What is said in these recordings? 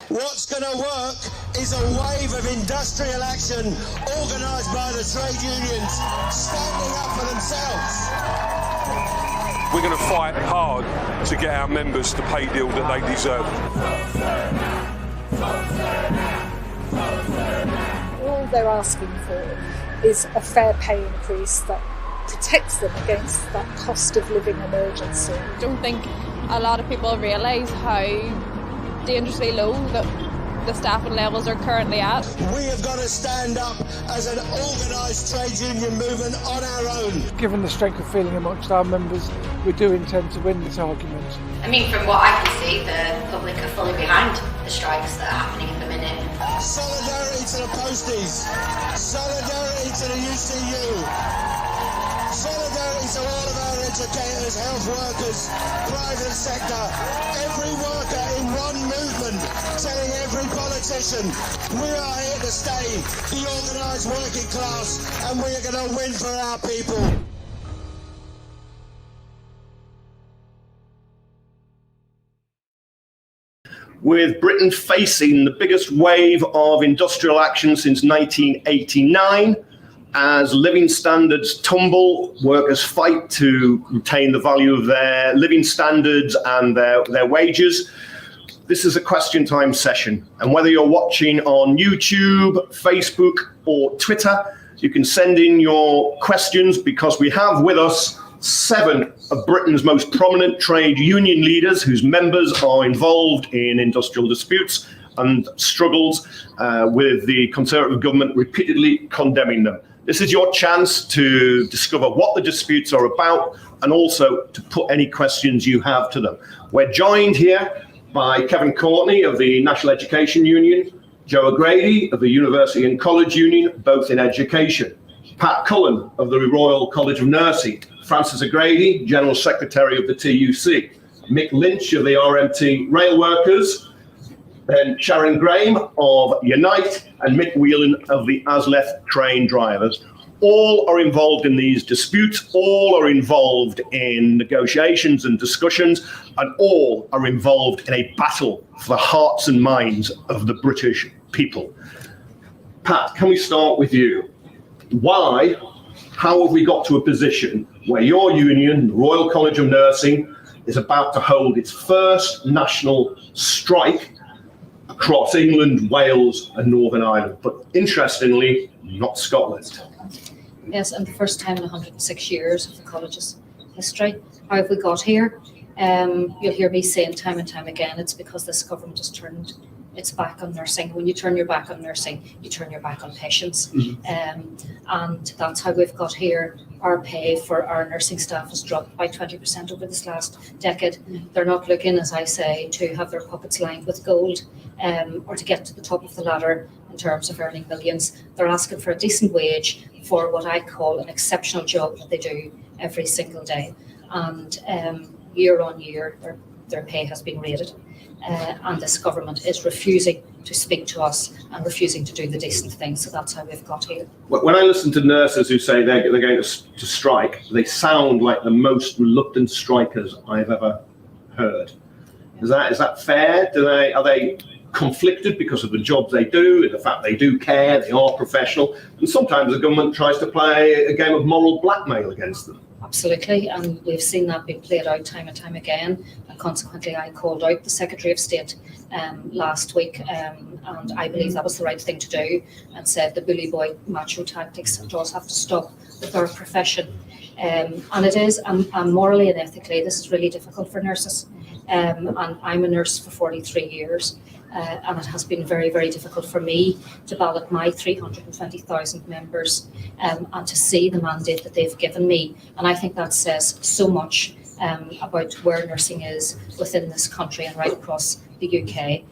What's going to work is a wave of industrial action organised by the trade unions standing up for themselves. We're going to fight hard to get our members the pay deal that they deserve. All they're asking for is a fair pay increase that protects them against that cost of living emergency. I don't think a lot of people realise how dangerously low that the staffing levels are currently at. We have got to stand up as an organised trade union movement on our own. Given the strength of feeling amongst our members, we do intend to win this argument. I mean, from what I can see, the public are fully behind the strikes that are happening at the minute. Solidarity to the posties. Solidarity to the UCU. Solidarity to all of our educators, health workers, private sector, every worker in one movement, telling every politician, we are here to stay, the organised working class, and we are going to win for our people. With Britain facing the biggest wave of industrial action since 1989, as living standards tumble, workers fight to retain the value of their living standards and their wages. This is a question time session, and whether you're watching on YouTube, Facebook or Twitter, you can send in your questions, because we have with us 7 of Britain's most prominent trade union leaders whose members are involved in industrial disputes and struggles with the Conservative government repeatedly condemning them. This is your chance to discover what the disputes are about and also to put any questions you have to them. We're joined here by Kevin Courtney of the National Education Union, Joe O'Grady of the University and College Union, both in education, Pat Cullen of the Royal College of Nursing, Francis O'Grady, General Secretary of the TUC, Mick Lynch of the RMT Rail Workers, then Sharon Graham of Unite, and Mick Whelan of the ASLEF train drivers. All are involved in these disputes, all are involved in negotiations and discussions, and all are involved in a battle for the hearts and minds of the British people. Pat, can we start with you? How have we got to a position where your union, the Royal College of Nursing, is about to hold its first national strike across England, Wales and Northern Ireland, but interestingly, not Scotland? Yes, and the first time in 106 years of the college's history. How have we got here? You'll hear me saying time and time again, it's because this government has turned its back on nursing. When you turn your back on nursing, you turn your back on patients. And that's how we've got here. Our pay for our nursing staff has dropped by 20% over this last decade. They're not looking, as I say, to have their pockets lined with gold or to get to the top of the ladder in terms of earning millions. They're asking for a decent wage for what I call an exceptional job that they do every single day. And year on year, their pay has been rated. And this government is refusing to speak to us and refusing to do the decent thing. So that's how we've got here. When I listen to nurses who say they're going to strike, they sound like the most reluctant strikers I've ever heard. Is that fair? Are they conflicted because of the jobs they do, and the fact they do care, they are professional, and sometimes the government tries to play a game of moral blackmail against them? Absolutely, and we've seen that being played out time and time again. And consequently, I called out the Secretary of State last week, and I believe that was the right thing to do, and said the bully boy macho tactics does have to stop with our profession. And it is, and morally and ethically, this is really difficult for nurses. And I'm a nurse for 43 years. And it has been very, very difficult for me to ballot my 320,000 members and to see the mandate that they've given me. And I think that says so much about where nursing is within this country and right across the UK.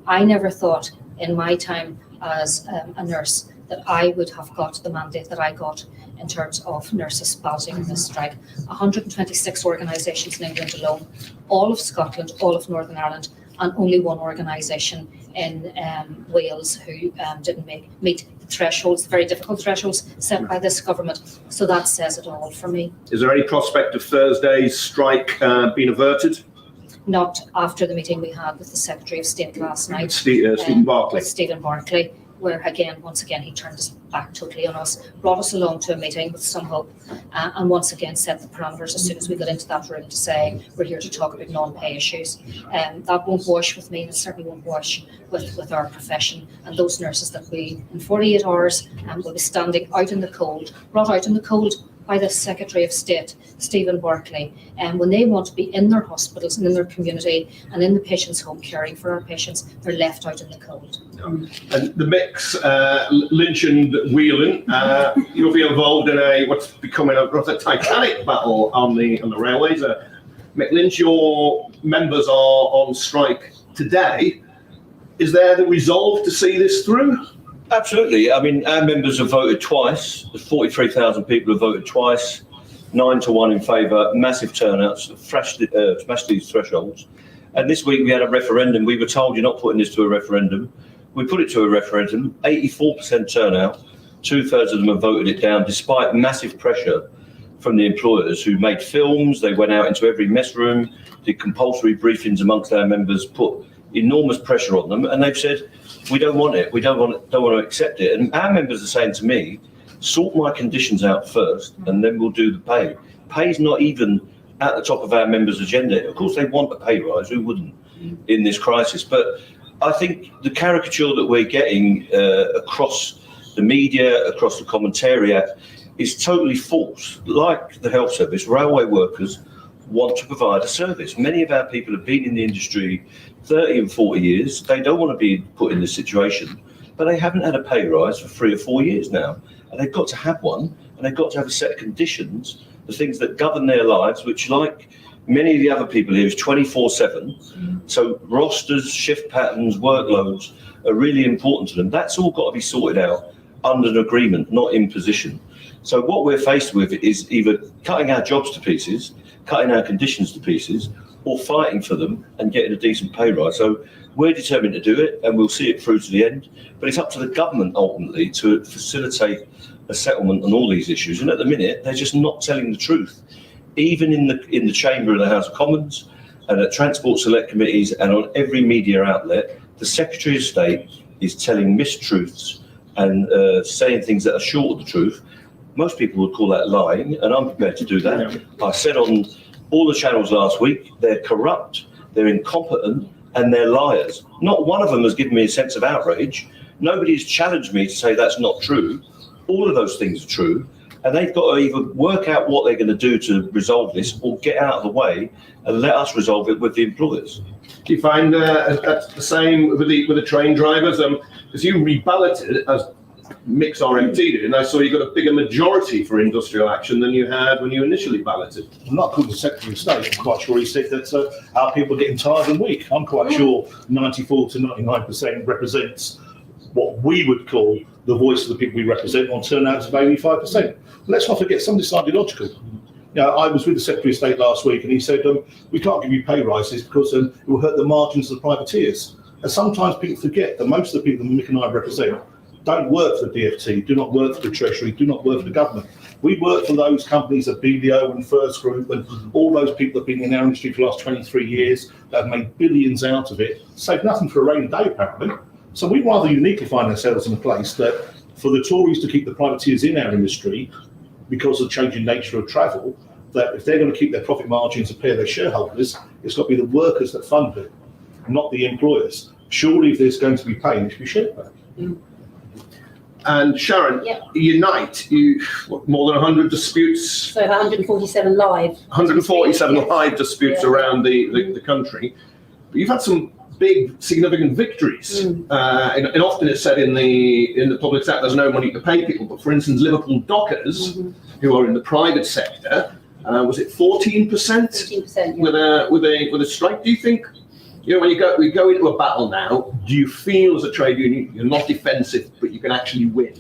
I never thought in my time as a nurse that I would have got the mandate that I got in terms of nurses balloting in this strike. 126 organisations in England alone, all of Scotland, all of Northern Ireland, and only one organisation in Wales who didn't meet the thresholds, the very difficult thresholds set by this government. So that says it all for me. Is there any prospect of Thursday's strike being averted? not after the meeting we had with the Secretary of State last night. Stephen Barclay. With Stephen Barclay, where once again, he turned his back totally on us, brought us along to a meeting with some hope, and once again set the parameters as soon as we got into that room to say, we're here to talk about non-pay issues. That won't wash with me, and it certainly won't wash with our profession and those nurses that we, in 48 hours, will be standing out in the cold, brought out in the cold by the Secretary of State, Stephen Barclay, and when they want to be in their hospitals and in their community and in the patients' home caring for our patients, they're left out in the cold. And the Mick Lynch and Union, you'll be involved in what's becoming a titanic battle on the railways. Mick Lynch, your members are on strike today. Is there the resolve to see this through? Absolutely. I mean, our members have voted twice. 43,000 people have voted twice, 9-1 in favour, massive turnouts, smashed these thresholds. And this week we had a referendum. We were told you're not putting this to a referendum. We put it to a referendum, 84% turnout, 2/3 of them have voted it down, despite massive pressure from the employers who made films. They went out into every mess room, did compulsory briefings amongst our members, put enormous pressure on them, and they've said, we don't want it, we don't want to accept it. And our members are saying to me, sort my conditions out first, and then we'll do the pay. Pay's not even at the top of our members' agenda. Of course, they want a pay rise, who wouldn't in this crisis? But I think the caricature that we're getting across the media, across the commentariat, is totally false. Like the health service, railway workers want to provide a service. Many of our people have been in the industry 30 and 40 years. They don't want to be put in this situation, but they haven't had a pay rise for 3 or 4 years now. And they've got to have one, and they've got to have a set of conditions, the things that govern their lives, which, like many of the other people here, is 24/7. So rosters, shift patterns, workloads are really important to them. That's all got to be sorted out under an agreement, not imposition. So what we're faced with is either cutting our jobs to pieces, cutting our conditions to pieces, or fighting for them and getting a decent pay rise. So we're determined to do it, and we'll see it through to the end. But it's up to the government ultimately to facilitate a settlement on all these issues. And at the minute, they're just not telling the truth. Even in the chamber of the House of Commons and at Transport Select Committees and on every media outlet, the Secretary of State is telling mistruths and saying things that are short of the truth. Most people would call that lying, and I'm prepared to do that. I said on all the channels last week, they're corrupt, they're incompetent, and they're liars. Not one of them has given me a sense of outrage. Nobody's challenged me to say that's not true. All of those things are true, and they've got to either work out what they're going to do to resolve this, or get out of the way and let us resolve it with the employers. Do you find that's the same with the train drivers? As you reballoted as Mick's RMT did, and I saw you got a bigger majority for industrial action than you had when you initially balloted. I'm not called the Secretary of State. I'm quite sure he said that our people are getting tired and weak. I'm quite sure 94 to 99% represents what we would call the voice of the people we represent on turnouts of 85%. Let's not forget, some of this is ideological. You know, I was with the Secretary of State last week, and he said, we can't give you pay rises because it will hurt the margins of the privateers. And sometimes people forget that most of the people that Mick and I represent don't work for the DfT, do not work for the Treasury, do not work for the government. We work for those companies at BDO and First Group and all those people that have been in our industry for the last 23 years that have made billions out of it, save nothing for a rainy day apparently. So we rather uniquely find ourselves in a place that for the Tories to keep the privateers in our industry because of the changing nature of travel, that if they're going to keep their profit margins and pay their shareholders, it's got to be the workers that fund it, not the employers. Surely if there's going to be pay, it should be shared pay. And Sharon, Unite, more than 100 disputes. So 147 live. 147 live disputes around the country. But you've had some big, significant victories. And often it's said in the public sector there's no money to pay people. But for instance, Liverpool dockers, who are in the private sector, was it 14%? 14%, yeah. with a strike? Do you think? You know, when we go into a battle now, do you feel as a trade union you're not defensive, but you can actually win?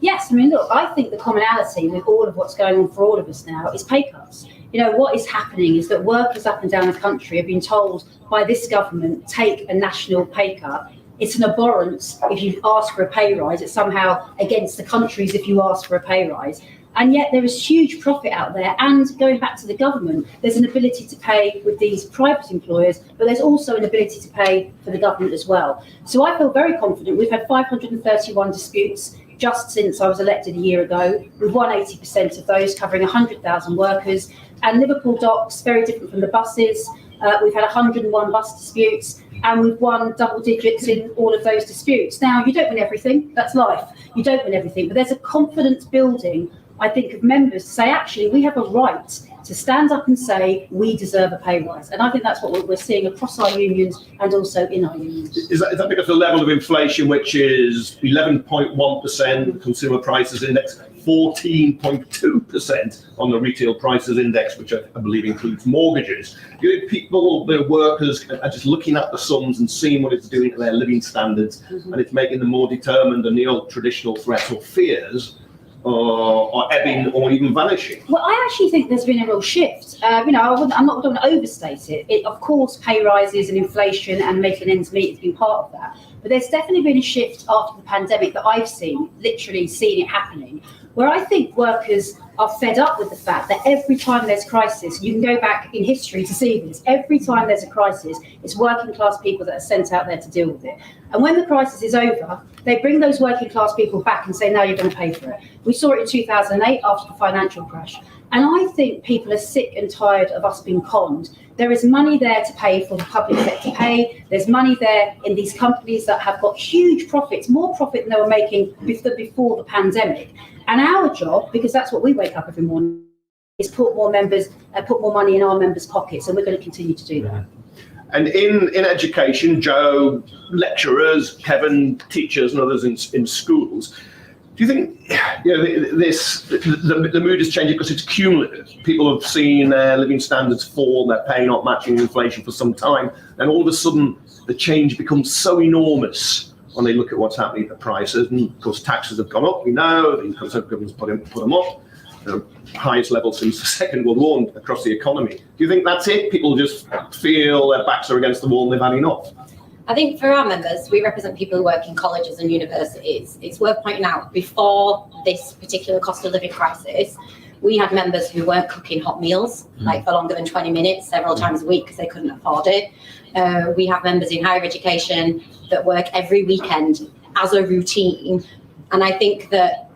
Yes, I mean, look, I think the commonality with all of what's going on for all of us now is pay cuts. You know, what is happening is that workers up and down the country have been told by this government, take a national pay cut. It's an abhorrence if you ask for a pay rise. It's somehow against the countries if you ask for a pay rise. And yet there is huge profit out there. And going back to the government, there's an ability to pay with these private employers, but there's also an ability to pay for the government as well. So I feel very confident. We've had 531 disputes just since I was elected a year ago. We've won 80% of those, covering 100,000 workers. And Liverpool Docks, very different from the buses. We've had 101 bus disputes, and we've won double digits in all of those disputes. Now, you don't win everything. That's life. You don't win everything. But there's a confidence building, I think, of members to say, actually, we have a right to stand up and say we deserve a pay rise. And I think that's what we're seeing across our unions and also in our unions. Is that because the level of inflation, which is 11.1%, consumer prices index, 14.2% on the retail prices index, which I believe includes mortgages? Do you think people, the workers, are just looking at the sums and seeing what it's doing to their living standards, and it's making them more determined than the old traditional threats or fears or ebbing or even vanishing? Well, I actually think there's been a real shift. I'm not going to overstate it. Of course, pay rises and inflation and making ends meet has been part of that. But there's definitely been a shift after the pandemic that I've seen, literally seen it happening, where I think workers are fed up with the fact that every time there's crisis, you can go back in history to see this, every time there's a crisis, it's working class people that are sent out there to deal with it. And when the crisis is over, they bring those working class people back and say, now you're going to pay for it. We saw it in 2008 after the financial crash. And I think people are sick and tired of us being conned. There is money there to pay for the public sector pay. There's money there in these companies that have got huge profits, more profit than they were making before the pandemic. And our job, because that's what we wake up every morning, is put more money in our members' pockets, and we're going to continue to do that. And in education, Joe, lecturers, Kevin, teachers, and others in schools, do you think the mood is changing because it's cumulative? People have seen their living standards fall, their pay not matching inflation for some time, and all of a sudden the change becomes so enormous when they look at what's happening to prices. And of course, taxes have gone up. We know the Conservative government's put them up. The highest level since the Second World War across the economy. Do you think that's it? People just feel their backs are against the wall and they've had enough? I think for our members, we represent people who work in colleges and universities. It's worth pointing out, before this particular cost of living crisis, we had members who weren't cooking hot meals, like for longer than 20 minutes, several times a week, because they couldn't afford it. We have members in higher education that work every weekend as a routine. And I think that,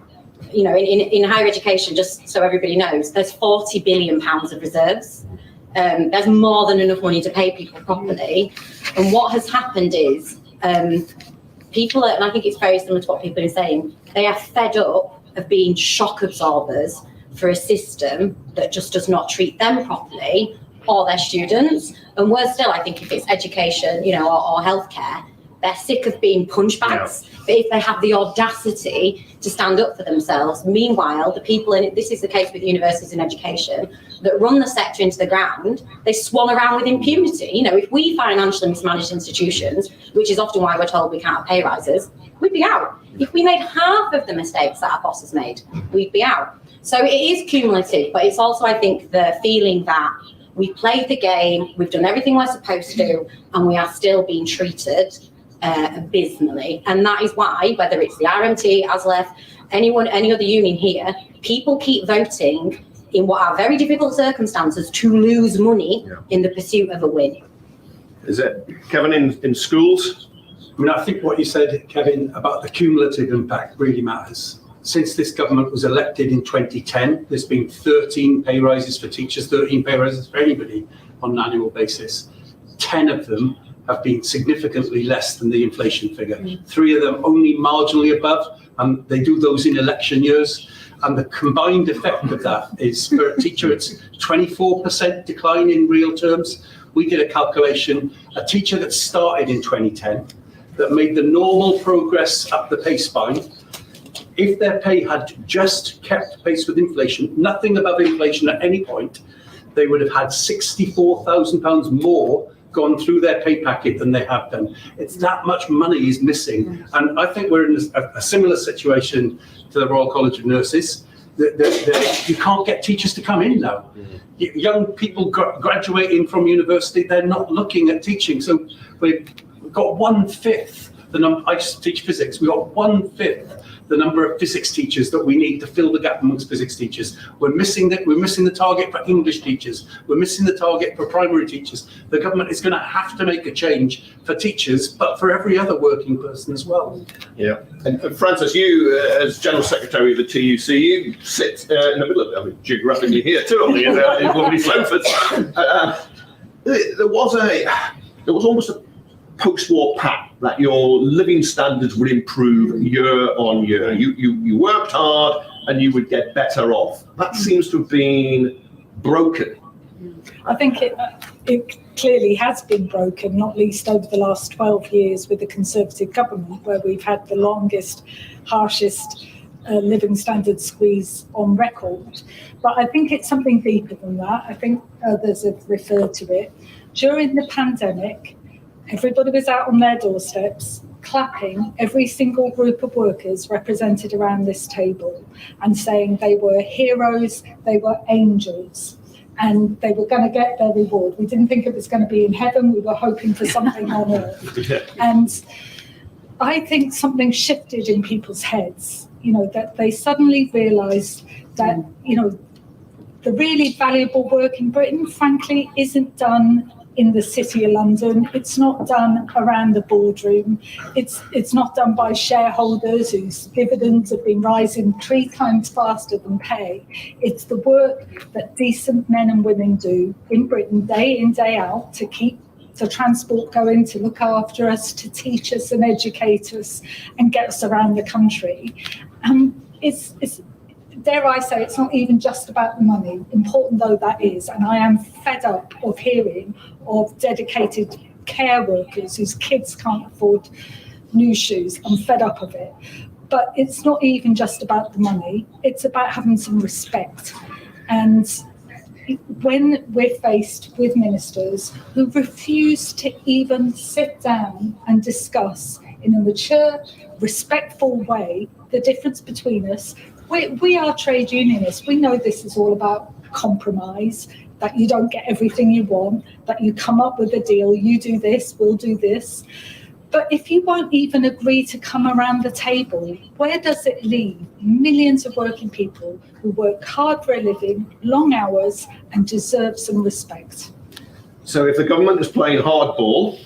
you know, in higher education, just so everybody knows, there's £40 billion of reserves. There's more than enough money to pay people properly. And what has happened is people are, and I think it's very similar to what people are saying, they are fed up of being shock absorbers for a system that just does not treat them properly or their students. And worse still, I think if it's education, you know, or healthcare, they're sick of being punch bags. Yeah. But if they have the audacity to stand up for themselves, meanwhile, the people in it, this is the case with universities and education, that run the sector into the ground, they swan around with impunity. You know, if we financially mismanaged institutions, which is often why we're told we can't have pay rises, we'd be out. If we made half of the mistakes that our bosses made, we'd be out. So it is cumulative, but it's also, I think, the feeling that we played the game, we've done everything we're supposed to do, and we are still being treated abysmally. And that is why, whether it's the RMT, ASLEF, any other union here, people keep voting in what are very difficult circumstances to lose money in the pursuit of a win. Is it, Kevin, in schools? I mean, I think what you said, Kevin, about the cumulative impact really matters. Since this government was elected in 2010, there's been 13 pay rises for teachers, 13 pay rises for anybody on an annual basis. 10 of them have been significantly less than the inflation figure. 3 of them only marginally above, and they do those in election years. And the combined effect of that is, for a teacher, it's 24% decline in real terms. We did a calculation, a teacher that started in 2010, that made the normal progress up the pay spine, if their pay had just kept pace with inflation, nothing above inflation at any point, they would have had £64,000 more gone through their pay packet than they have done. It's that much money is missing. And I think we're in a similar situation to the Royal College of Nurses. You can't get teachers to come in now. Young people graduating from university, they're not looking at teaching. So we've got 1/5 I just teach physics. We've got 1/5 the number of physics teachers that we need to fill the gap amongst physics teachers. We're missing the target for English teachers. We're missing the target for primary teachers. The government is going to have to make a change for teachers, but for every other working person as well. Yeah. And Francis, you, as General Secretary of the TUC, you sit in the middle of it, I mean, geographically here too, on the in lovely Slowford. There was almost a post-war pact that your living standards would improve year on year. You worked hard and you would get better off. That seems to have been broken. I think it clearly has been broken, not least over the last 12 years with the Conservative government, where we've had the longest, harshest living standards squeeze on record. But I think it's something deeper than that. I think others have referred to it. During the pandemic, everybody was out on their doorsteps, clapping every single group of workers represented around this table and saying they were heroes, they were angels, and they were going to get their reward. We didn't think it was going to be in heaven, we were hoping for something on earth. And I think something shifted in people's heads, that they suddenly realised that, the really valuable work in Britain, frankly, isn't done in the City of London. It's not done around the boardroom. It's not done by shareholders whose dividends have been rising 3 times faster than pay. It's the work that decent men and women do in Britain day in, day out to keep the transport going, to look after us, to teach us and educate us and get us around the country. It's dare I say, it's not even just about the money, important though that is. And I am fed up of hearing of dedicated care workers whose kids can't afford new shoes. I'm fed up of it. But it's not even just about the money. It's about having some respect. And when we're faced with ministers who refuse to even sit down and discuss in a mature, respectful way the difference between us, we are trade unionists. We know this is all about compromise, that you don't get everything you want, that you come up with a deal, you do this, we'll do this. But if you won't even agree to come around the table, where does it leave millions of working people who work hard for a living, long hours, and deserve some respect? So if the government is playing hardball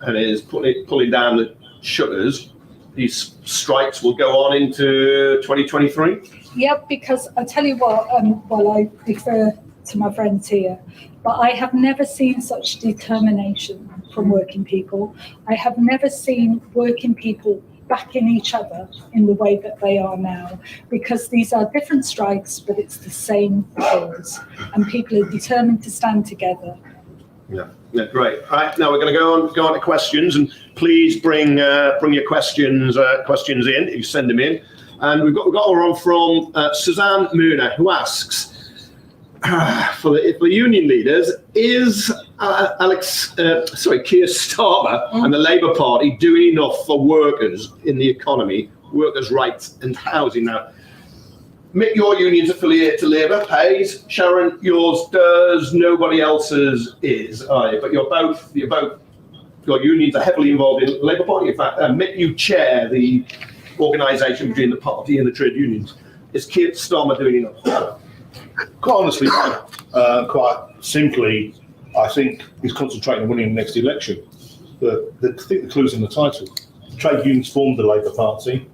and is pulling down the shutters, these strikes will go on into 2023? Yep, because I tell you what, I refer to my friends here, but I have never seen such determination from working people. I have never seen working people backing each other in the way that they are now, because these are different strikes, but it's the same cause, and people are determined to stand together. Yeah, great. All right, now we're going to go on to questions, and please bring your questions in if you send them in. And we've got one from Suzanne Mooner, who asks, for the union leaders, is Keir Starmer and the Labour Party doing enough for workers in the economy, workers' rights and housing? Now, Mick, your union's affiliated to Labour, pays. Sharon, yours does. Nobody else's is. But your unions are heavily involved in the Labour Party. In fact, Mick, you chair the organisation between the party and the trade unions. Is Keir Starmer doing enough? Quite honestly, quite simply, I think he's concentrating on winning the next election. I think the clue's in the title. Trade unions formed the Labour Party.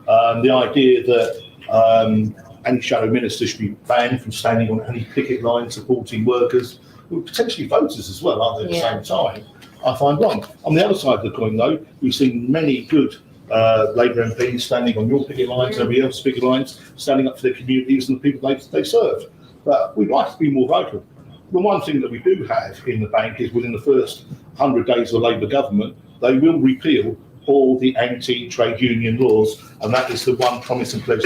The idea that any shadow minister should be banned from standing on any picket line supporting workers, who are potentially voters as well, aren't they, at the same time, I find wrong. On the other side of the coin, though, we've seen many good Labour MPs standing on your picket lines, everybody else's picket lines, standing up for their communities and the people they serve. But we'd like to be more vocal. The one thing that we do have in the bank is within the first 100 days of the Labour government, they will repeal all the anti-trade union laws, and that is the one promise and pledge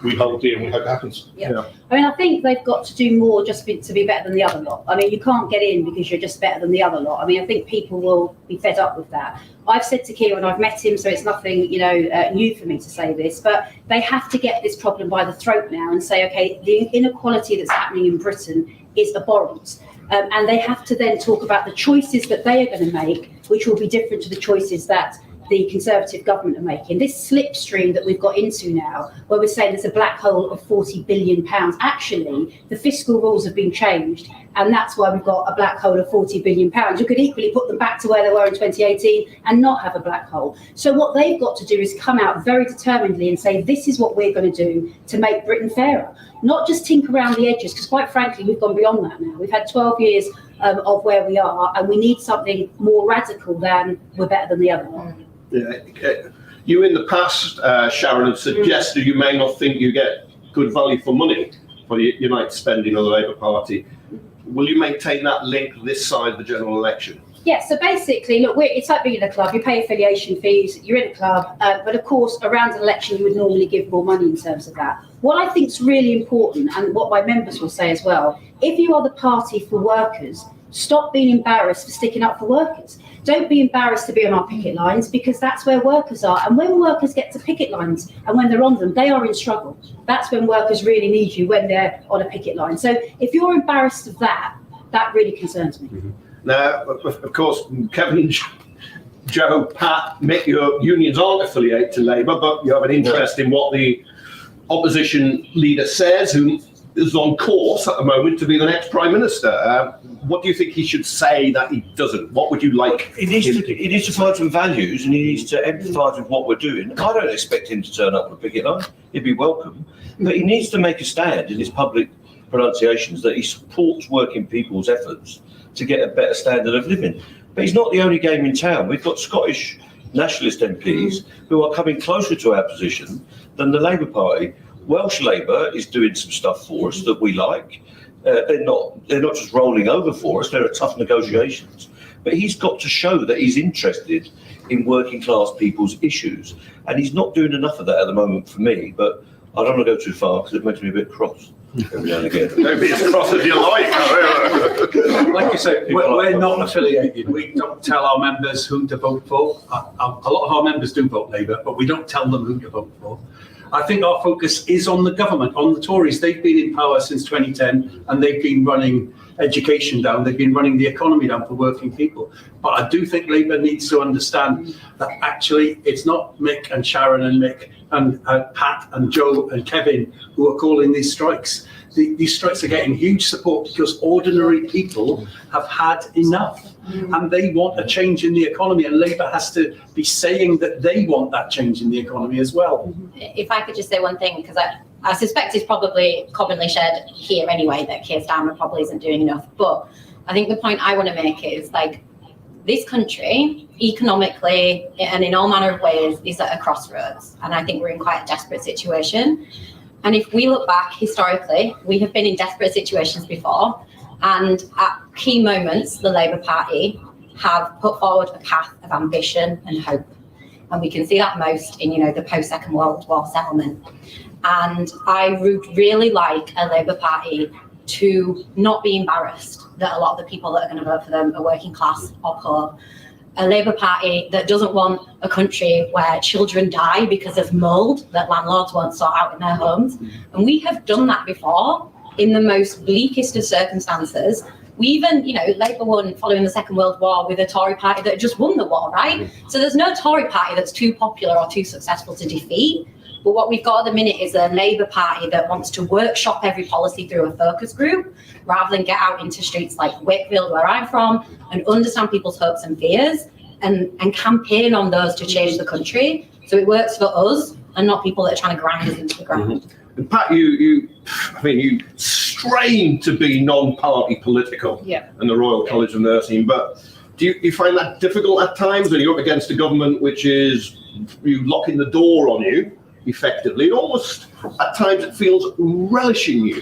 we hold dear and we hope happens. Yeah. I mean, I think they've got to do more just to be better than the other lot. I mean, you can't get in because you're just better than the other lot. I mean, I think people will be fed up with that. I've said to Keir, and I've met him, so it's nothing, new for me to say this, but they have to get this problem by the throat now and say, okay, the inequality that's happening in Britain is abhorrent. And they have to then talk about the choices that they are going to make, which will be different to the choices that the Conservative government are making. This slipstream that we've got into now, where we're saying there's a black hole of £40 billion, actually, the fiscal rules have been changed, and that's why we've got a black hole of £40 billion. You could equally put them back to where they were in 2018 and not have a black hole. So what they've got to do is come out very determinedly and say, this is what we're going to do to make Britain fairer. Not just tinker around the edges, because quite frankly, we've gone beyond that now. We've had 12 years of where we are, and we need something more radical than we're better than the other one. Yeah. You in the past, Sharon, have suggested you may not think you get good value for money for the United spending of the Labour Party. Will you maintain that link this side of the general election? Yeah, so basically, look, it's like being in a club. You pay affiliation fees, you're in a club, but of course, around an election, you would normally give more money in terms of that. What I think is really important, and what my members will say as well, if you are the party for workers, stop being embarrassed for sticking up for workers. Don't be embarrassed to be on our picket lines, because that's where workers are. And when workers get to picket lines and when they're on them, they are in struggle. That's when workers really need you, when they're on a picket line. So if you're embarrassed of that, that really concerns me. Mm-hmm. Now, of course, Kevin, Joe, Pat, Mick, your unions aren't affiliated to Labour, but you have an interest in what the opposition leader says, who is on course at the moment to be the next Prime Minister. What do you think he should say that he doesn't? What would you like? He needs to find some values, and he needs to empathise with what we're doing. I don't expect him to turn up on a picket line. He'd be welcome. But he needs to make a stand in his public pronunciations that he supports working people's efforts to get a better standard of living. But he's not the only game in town. We've got Scottish nationalist MPs who are coming closer to our position than the Labour Party. Welsh Labour is doing some stuff for us that we like. They're not just rolling over for us. There are tough negotiations. But he's got to show that he's interested in working class people's issues. And he's not doing enough of that at the moment for me. But I don't want to go too far because it makes me a bit cross every now and again. Don't be as cross as you like. Like you say, we're not affiliated. We don't tell our members who to vote for. A lot of our members do vote Labour, but we don't tell them who to vote for. I think our focus is on the government, on the Tories. They've been in power since 2010, and they've been running education down. They've been running the economy down for working people. But I do think Labour needs to understand that actually it's not Mick and Sharon and Mick and Pat and Joe and Kevin who are calling these strikes. These strikes are getting huge support because ordinary people have had enough. And they want a change in the economy, and Labour has to be saying that they want that change in the economy as well. If I could just say one thing, because I suspect it's probably commonly shared here anyway, that Keir Starmer probably isn't doing enough. But I think the point I want to make is, like, this country, economically and in all manner of ways, is at a crossroads. And I think we're in quite a desperate situation. And if we look back historically, we have been in desperate situations before. And at key moments, the Labour Party have put forward a path of ambition and hope. And we can see that most in, the post-Second World War settlement. And I would really like a Labour Party to not be embarrassed that a lot of the people that are going to vote for them are working class or poor. A Labour Party that doesn't want a country where children die because of mould that landlords won't sort out in their homes. And we have done that before in the most bleakest of circumstances. We even, Labour won following the Second World War with a Tory party that just won the war, right? So there's no Tory party that's too popular or too successful to defeat. But what we've got at the minute is a Labour Party that wants to workshop every policy through a focus group rather than get out into streets like Wakefield, where I'm from, and understand people's hopes and fears and campaign on those to change the country. So it works for us and not people that are trying to grind us into the ground. And Pat, you strain to be non-party political in the Royal College of Nursing, but do you find that difficult at times when you're up against a government which is locking the door on you effectively? It almost at times it feels relishing you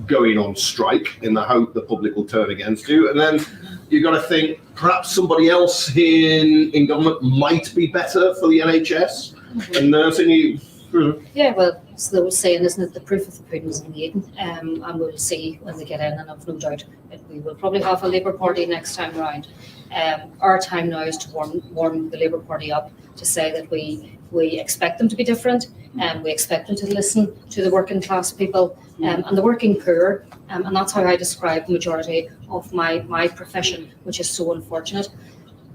going on strike in the hope the public will turn against you, and then you've got to think perhaps somebody else in government might be better for the NHS and nursing. Yeah, well, it's the old saying, isn't it? The proof of the pudding is in the eating, and we'll see when they get in, and I've no doubt that we will probably have a Labour Party next time round. Our time now is to warm the Labour Party up, to say that we expect them to be different, and we expect them to listen to the working class people and the working poor, and that's how I describe the majority of my profession, which is so unfortunate.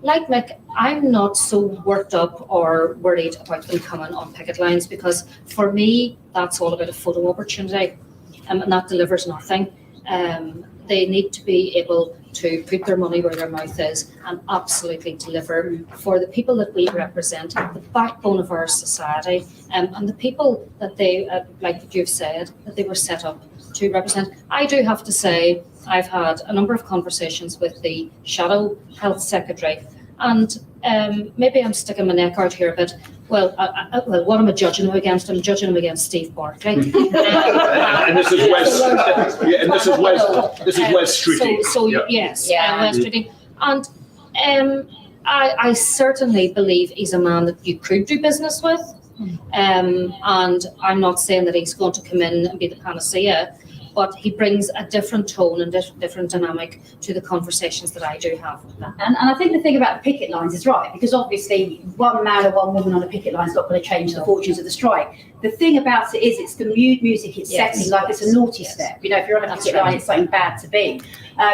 like Mick, I'm not so worked up or worried about them coming on picket lines, because for me, that's all about a photo opportunity, and that delivers nothing. They need to be able to put their money where their mouth is and absolutely deliver for the people that we represent, the backbone of our society, and the people that they, like you've said, that they were set up to represent. I do have to say, I've had a number of conversations with the Shadow Health Secretary, and maybe I'm sticking my neck out here a bit. Well, what am I judging him against? I'm judging him against Steve Barclay. And this is West. Yeah, and this is West. This is West Streeting. Yes, West Streeting, and I certainly believe he's a man that you could do business with. And I'm not saying that he's going to come in and be the panacea, but he brings a different tone and different dynamic to the conversations that I do have with them. And I think the thing about the picket lines is right, because obviously one man or one woman on a picket line is not going to change the fortunes of the strike. The thing about it is it's the mood music it's setting, like it's a naughty step. You know, if you're on a picket line, it's something bad to be.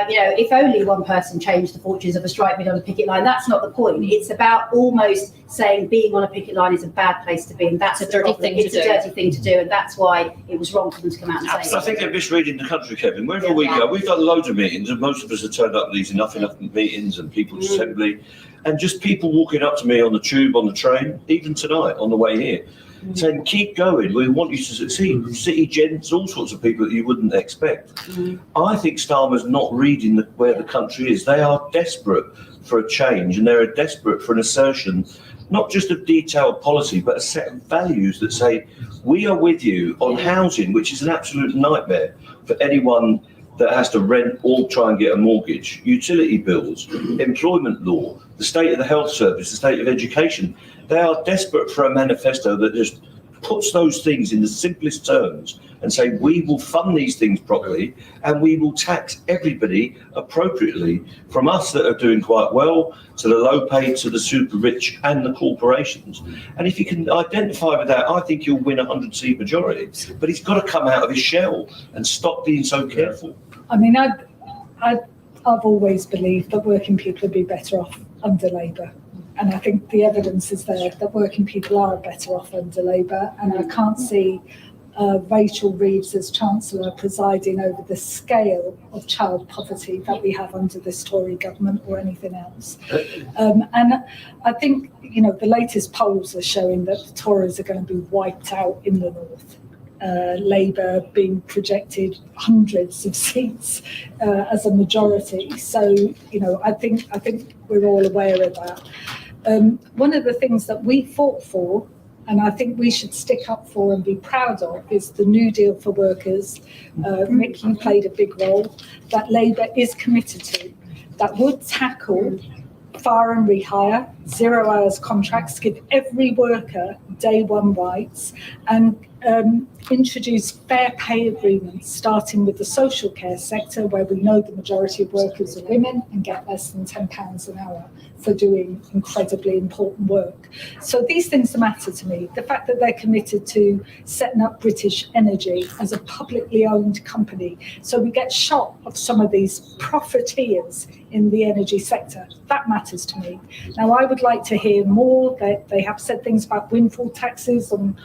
You know, if only one person changed the fortunes of a strike being on a picket line, that's not the point. It's about almost saying being on a picket line is a bad place to be, and that's a dirty thing to do. It's a dirty thing to do, and that's why it was wrong for them to come out and say it. I think they're misreading the country, Kevin. Wherever we go, we've done loads of meetings, and most of us have turned up at these enough meetings and people's assembly, and just people walking up to me on the tube, on the train, even tonight on the way here, saying, keep going, we want you to succeed. City gents, all sorts of people that you wouldn't expect. I think Starmer's not reading where the country is. They are desperate for a change, and they're desperate for an assertion, not just of detailed policy, but a set of values that say, we are with you on housing, which is an absolute nightmare for anyone that has to rent or try and get a mortgage, utility bills, employment law, the state of the health service, the state of education. They are desperate for a manifesto that just puts those things in the simplest terms and say, we will fund these things properly and we will tax everybody appropriately, from us that are doing quite well to the low paid, to the super rich and the corporations. And if you can identify with that, I think you'll win a 100-seat majority. But he's got to come out of his shell and stop being so careful. I mean, I've always believed that working people would be better off under Labour. And I think the evidence is there that working people are better off under Labour. And I can't see Rachel Reeves as Chancellor presiding over the scale of child poverty that we have under this Tory government or anything else. And I think, you know, the latest polls are showing that the Tories are going to be wiped out in the north. Labour being projected hundreds of seats as a majority. So, you know, I think we're all aware of that. One of the things that we fought for, and I think we should stick up for and be proud of, is the New Deal for workers. Mick, you played a big role, that Labour is committed to, that would tackle fire and rehire, 0 hours contracts, give every worker day one rights, and introduce fair pay agreements, starting with the social care sector, where we know the majority of workers are women and get less than £10 an hour for doing incredibly important work. So these things matter to me. The fact that they're committed to setting up British Energy as a publicly owned company, so we get shot of some of these profiteers in the energy sector, that matters to me. Now, I would like to hear more. They have said things about windfall taxes on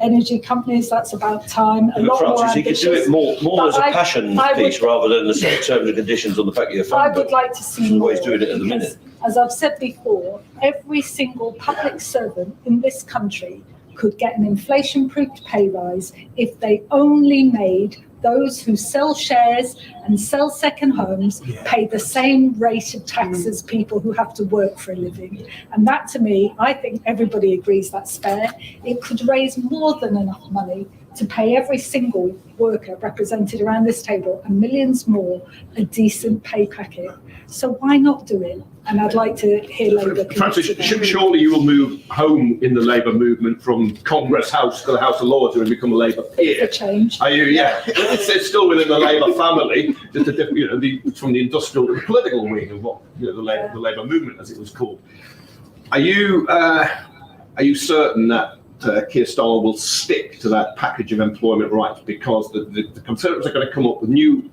energy companies. That's about time. A lot more ambitious. He could do it more as a passion piece rather than the set of terms and conditions on the back of your phone. I would like to see more. He's doing it at the minute. As I've said before, every single public servant in this country could get an inflation-proofed pay rise if they only made those who sell shares and sell second homes pay the same rate of tax as people who have to work for a living. And that, to me, I think everybody agrees that's fair. It could raise more than enough money to pay every single worker represented around this table, and millions more, a decent pay packet. So why not do it? And I'd like to hear Labour. Francis, surely you will move home in the Labour movement from Congress House to the House of Lords and become a Labour peer. A change. Are you? Yeah. It's still within the Labour family, just from the industrial and political wing of what the Labour movement, as it was called. Are you certain that Keir Starmer will stick to that package of employment rights, because the Conservatives are going to come up with new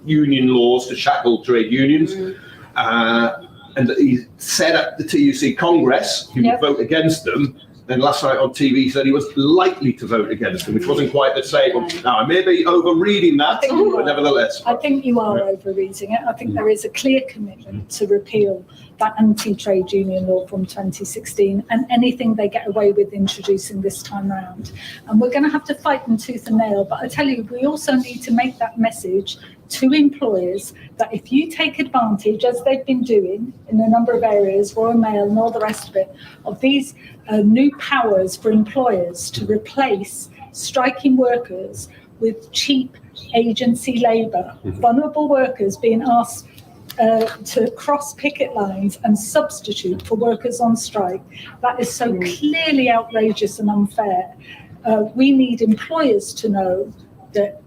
union laws to shackle trade unions? and he said at the TUC Congress he would vote against them. Then last night on TV he said he was likely to vote against them, which wasn't quite the same. Now, I may be over-reading that, but nevertheless. I think you are over-reading it. I think there is a clear commitment to repeal that anti-trade union law from 2016 and anything they get away with introducing this time round. And we're going to have to fight them tooth and nail. But I tell you, we also need to make that message to employers that if you take advantage, as they've been doing in a number of areas, Royal Mail and all the rest of it, of these new powers for employers to replace striking workers with cheap agency labour, vulnerable workers being asked to cross picket lines and substitute for workers on strike, that is so clearly outrageous and unfair. We need employers to know that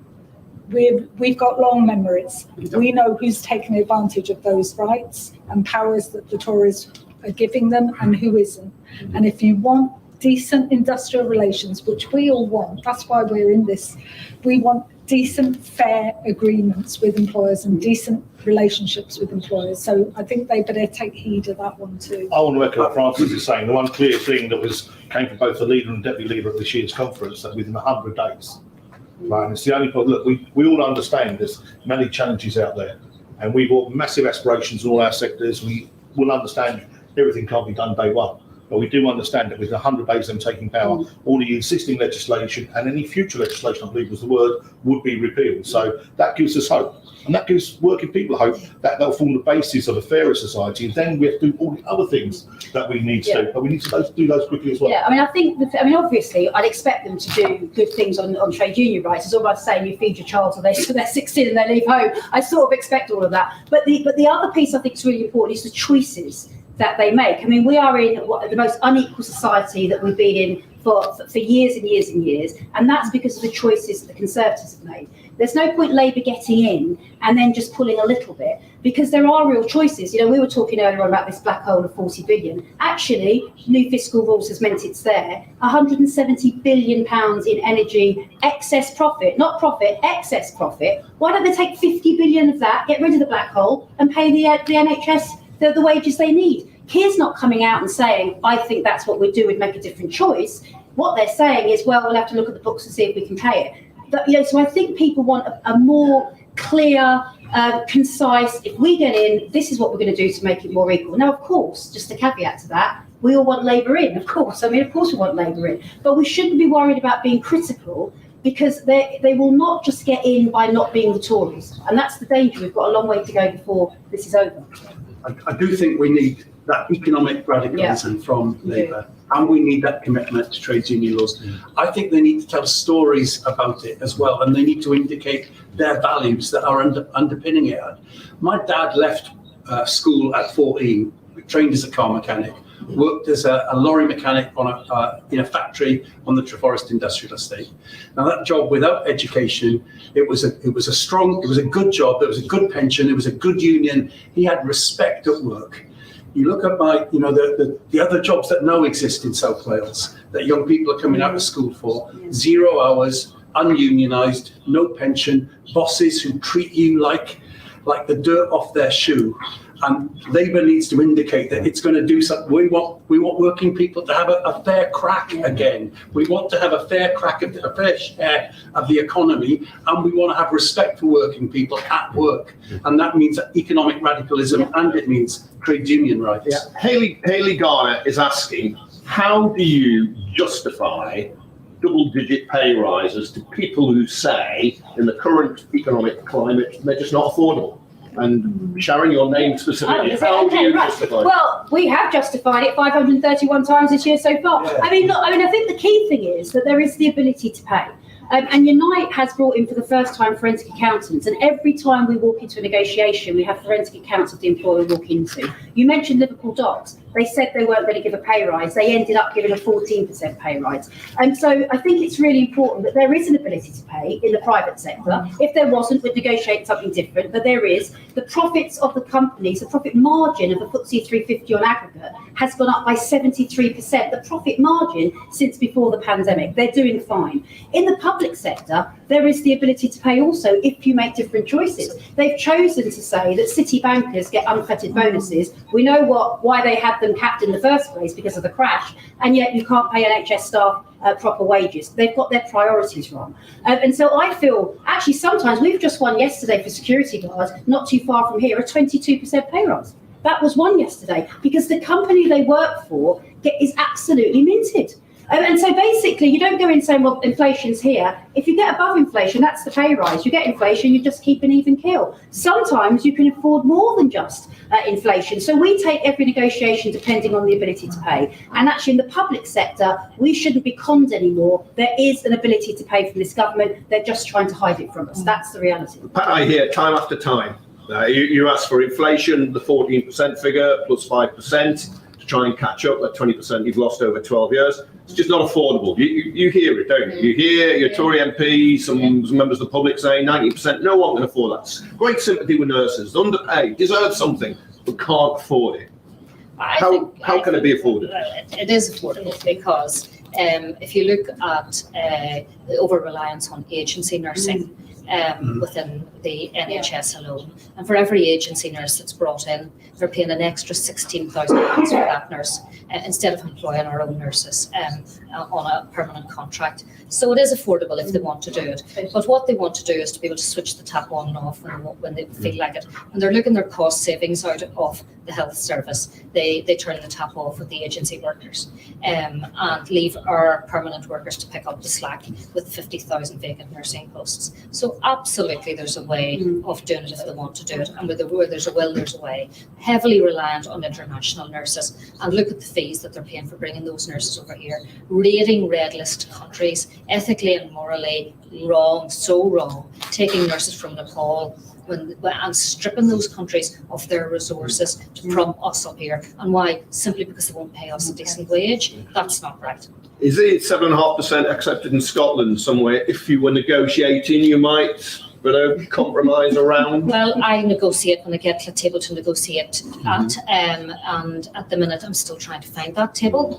we've got long memories. We know who's taking advantage of those rights and powers that the Tories are giving them and who isn't. And if you want decent industrial relations, which we all want, that's why we're in this, we want decent, fair agreements with employers and decent relationships with employers. So I think they better take heed of that one too. I want to echo what Francis is saying. The one clear thing that came from both the leader and deputy leader at this year's conference, that within 100 days, right, and it's the only problem. Look, we all understand there's many challenges out there, and we've got massive aspirations in all our sectors. We will understand everything can't be done day one, but we do understand that within 100 days of them taking power, all the existing legislation and any future legislation, I believe was the word, would be repealed. So that gives us hope, and that gives working people hope that they'll form the basis of a fairer society. And then we have to do all the other things that we need to do, but we need to do those quickly as well. Yeah, I mean, obviously, I'd expect them to do good things on trade union rights. It's almost saying you feed your child till they're 16 and they leave home. I sort of expect all of that. But the other piece I think is really important is the choices that they make. I mean, we are in the most unequal society that we've been in for years and years and years, and that's because of the choices that the Conservatives have made. There's no point Labour getting in and then just pulling a little bit, because there are real choices. You know, we were talking earlier on about this black hole of 40 billion. Actually, new fiscal rules has meant it's there. 170 billion pounds in energy excess profit, not profit, excess profit. Why don't they take 50 billion of that, get rid of the black hole, and pay the NHS the wages they need? Keir's not coming out and saying, I think that's what we'd do, we'd make a different choice. What they're saying is, well, we'll have to look at the books and see if we can pay it. But, you know, so I think people want a more clear, concise, if we get in, this is what we're going to do to make it more equal. Now, of course, just a caveat to that, we all want Labour in, of course. I mean, of course we want Labour in. But we shouldn't be worried about being critical, because they will not just get in by not being the Tories. And that's the danger. We've got a long way to go before this is over. I do think we need that economic radicalism from Labour, and we need that commitment to trade union laws. I think they need to tell stories about it as well, and they need to indicate their values that are underpinning it. My dad left school at 14, trained as a car mechanic, worked as a lorry mechanic in a factory on the Treforest Industrial Estate. Now that job, without education, it was a good job. There was a good pension. There was a good union. He had respect at work. You look at the other jobs that now exist in South Wales that young people are coming out of school for. 0 hours, ununionised, no pension, bosses who treat you like the dirt off their shoe. And Labour needs to indicate that it's going to do something. We want working people to have a fair crack again. We want to have a fair crack at a fair share of the economy, and we want to have respect for working people at work. And that means economic radicalism, and it means trade union rights. Yeah. Haley Garner is asking, how do you justify double-digit pay rises to people who say, in the current economic climate, they're just not affordable? And Sharon, your name specifically, how do you justify it? Well, we have justified it 531 times this year so far. Yeah. I mean, I think the key thing is that there is the ability to pay. And Unite has brought in for the first time forensic accountants, and every time we walk into a negotiation, we have forensic accounts of the employer walk into. You mentioned Liverpool Docks. They said they weren't going to give a pay rise. They ended up giving a 14% pay rise. And so I think it's really important that there is an ability to pay in the private sector. If there wasn't, we'd negotiate something different, but there is. The profits of the companies, the profit margin of the FTSE 350 on aggregate has gone up by 73%. The profit margin since before the pandemic, they're doing fine. In the public sector, there is the ability to pay also if you make different choices. They've chosen to say that city bankers get unfettered bonuses. We know why they had them capped in the first place, because of the crash, and yet you can't pay NHS staff proper wages. They've got their priorities wrong. And so I feel, actually sometimes, we've just won yesterday for security guards, not too far from here, a 22% pay rise. That was won yesterday because the company they work for is absolutely minted. And so basically, you don't go in saying, well, inflation's here. If you get above inflation, that's the pay rise. You get inflation, you just keep an even keel. Sometimes you can afford more than just inflation. So we take every negotiation depending on the ability to pay. And actually, in the public sector, we shouldn't be conned anymore. There is an ability to pay from this government. They're just trying to hide it from us. That's the reality. I hear time after time. You ask for inflation, the 14% figure plus 5%. Try and catch up that 20% you've lost over 12 years. It's just not affordable. You hear it, don't you? You hear your Tory MP, some members of the public saying 90%, no one can afford that. Great sympathy with nurses, underpaid, deserve something, but can't afford it. How can it be afforded? It is affordable because if you look at the over-reliance on agency nursing, within the NHS alone. And for every agency nurse that's brought in, they're paying an extra £16,000 for that nurse instead of employing our own nurses on a permanent contract. So it is affordable if they want to do it. But what they want to do is to be able to switch the tap on and off when they feel like it. And they're looking their cost savings out of the health service. They turn the tap off with the agency workers and leave our permanent workers to pick up the slack with 50,000 vacant nursing posts. So absolutely there's a way of doing it if they want to do it. And where there's a will, there's a way. Heavily reliant on international nurses. And look at the fees that they're paying for bringing those nurses over here. Raiding red list countries, ethically and morally wrong, so wrong. Taking nurses from Nepal and stripping those countries of their resources to prop us up here. And why? Simply because they won't pay us a decent wage. That's not right. Is it 7.5% accepted in Scotland somewhere? If you were negotiating, you might compromise around? Well, I negotiate when I get to a table to negotiate at, and at the minute I'm still trying to find that table.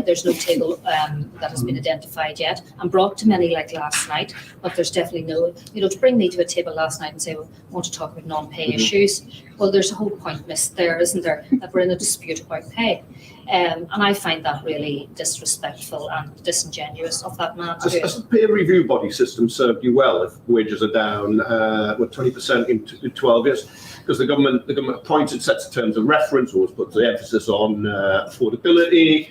There's no table that has been identified yet. I'm brought to many like last night, but there's definitely no, to bring me to a table last night and say, well, I want to talk about non-pay issues. Well, there's a whole point missed there, isn't there, that we're in a dispute about pay. And I find that really disrespectful and disingenuous of that man to do it. Has the peer review body system served you well if wages are down 20% in 12 years? Because the government appointed sets of terms of reference, always puts the emphasis on affordability,